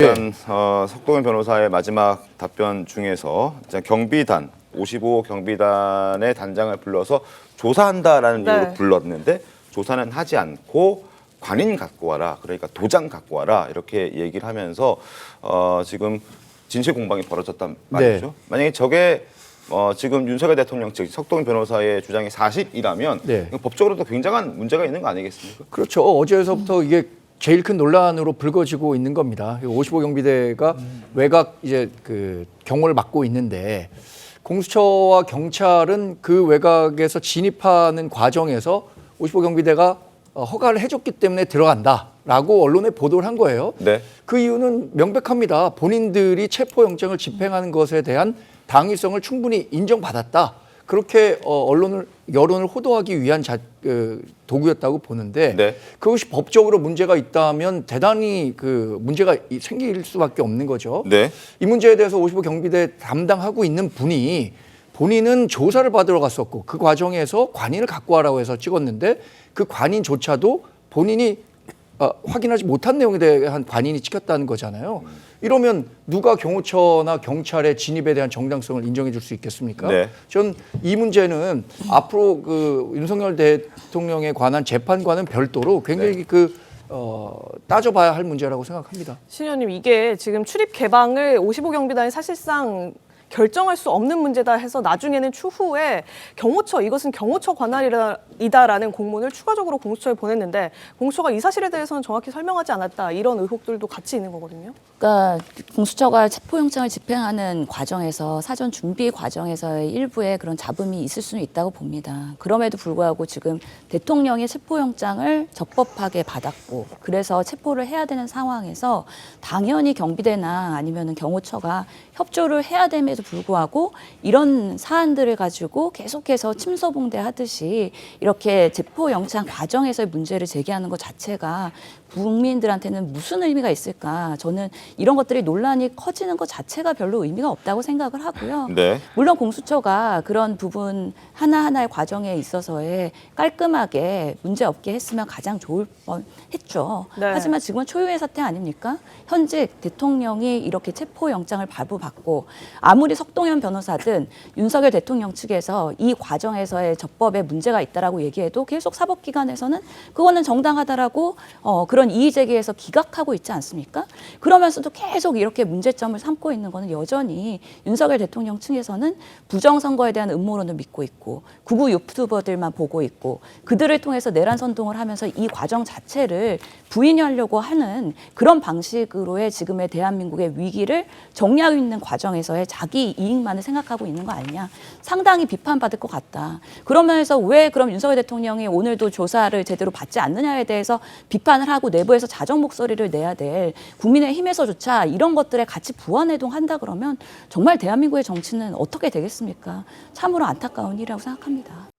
일단 석동현 변호사의 마지막 답변 중에서 경비단 55 경비단의 단장을 불러서 조사한다라는 이유로 불렀는데 조사는 하지 않고 관인 갖고 와라, 그러니까 도장 갖고 와라 이렇게 얘기를 하면서 지금 진실 공방이 벌어졌단 말이죠. 네. 만약에 저게 지금 윤석열 대통령 즉 석동현 변호사의 주장이 사실이라면 법적으로도 굉장한 문제가 있는 거 아니겠습니까? 그렇죠. 어제서부터 이게 제일 큰 논란으로 불거지고 있는 겁니다. 55 경비대가 외곽 이제 그 경호를 맡고 있는데 공수처와 경찰은 그 외곽에서 진입하는 과정에서 55 경비대가 허가를 해줬기 때문에 들어간다라고 언론에 보도를 한 거예요. 네. 그 이유는 명백합니다. 본인들이 체포영장을 집행하는 것에 대한 당위성을 충분히 인정받았다. 그렇게 여론을 호도하기 위한 도구였다고 보는데 그것이 법적으로 문제가 있다면 대단히 문제가 생길 수밖에 없는 거죠. 이 문제에 대해서 55 경비대 담당하고 있는 분이 본인은 조사를 받으러 갔었고 그 과정에서 관인을 갖고 와라고 해서 찍었는데 그 관인조차도 본인이 확인하지 못한 내용에 대한 관인이 찍혔다는 거잖아요. 이러면 누가 경호처나 경찰의 진입에 대한 정당성을 인정해 줄 수 있겠습니까? 전 이 문제는 앞으로 윤석열 대통령에 관한 재판과는 별도로 굉장히 따져봐야 할 문제라고 생각합니다. 신 의원님, 이게 지금 출입 개방을 55 경비단이 사실상 결정할 수 없는 문제다 해서 나중에는 추후에 경호처, 이것은 경호처 관할이다라는 공문을 추가적으로 공수처에 보냈는데 공수처가 이 사실에 대해서는 정확히 설명하지 않았다, 이런 의혹들도 같이 있는 거거든요. 그러니까 공수처가 체포영장을 집행하는 과정에서 사전 준비 과정에서의 일부의 그런 잡음이 있을 수는 있다고 봅니다. 그럼에도 불구하고 지금 대통령이 체포영장을 적법하게 받았고 그래서 체포를 해야 되는 상황에서 당연히 경비대나 아니면은 경호처가 협조를 해야 됨에도 불구하고 이런 사안들을 가지고 계속해서 침소봉대하듯이 이렇게 체포영장 과정에서의 문제를 제기하는 것 자체가 국민들한테는 무슨 의미가 있을까? 저는 이런 것들이 논란이 커지는 것 자체가 별로 의미가 없다고 생각을 하고요. 물론 공수처가 그런 부분 하나하나의 과정에 있어서의 깔끔하게 문제없게 했으면 가장 좋을 뻔했죠. 하지만 지금은 초유의 사태 아닙니까? 현직 대통령이 이렇게 체포영장을 발부받고 아무리 석동현 변호사든 윤석열 대통령 측에서 이 과정에서의 적법에 문제가 있다라고 얘기해도 계속 사법기관에서는 그거는 정당하다라고 그런 이의 제기에서 기각하고 있지 않습니까? 그러면서도 계속 이렇게 문제점을 삼고 있는 거는 여전히 윤석열 대통령 측에서는 부정선거에 대한 음모론을 믿고 있고 극우 유튜버들만 보고 있고 그들을 통해서 내란 선동을 하면서 이 과정 자체를 부인하려고 하는 그런 방식으로의 지금의 대한민국의 위기를 정리하고 있는 과정에서의 자기 이익만을 생각하고 있는 거 아니냐. 상당히 비판받을 것 같다. 그러면서 왜 그럼 윤석열 대통령이 오늘도 조사를 제대로 받지 않느냐에 대해서 비판을 하고 내부에서 자정 목소리를 내야 될 국민의힘에서조차 이런 것들에 같이 부안해동한다 그러면 정말 대한민국의 정치는 어떻게 되겠습니까? 참으로 안타까운 일이라고 생각합니다.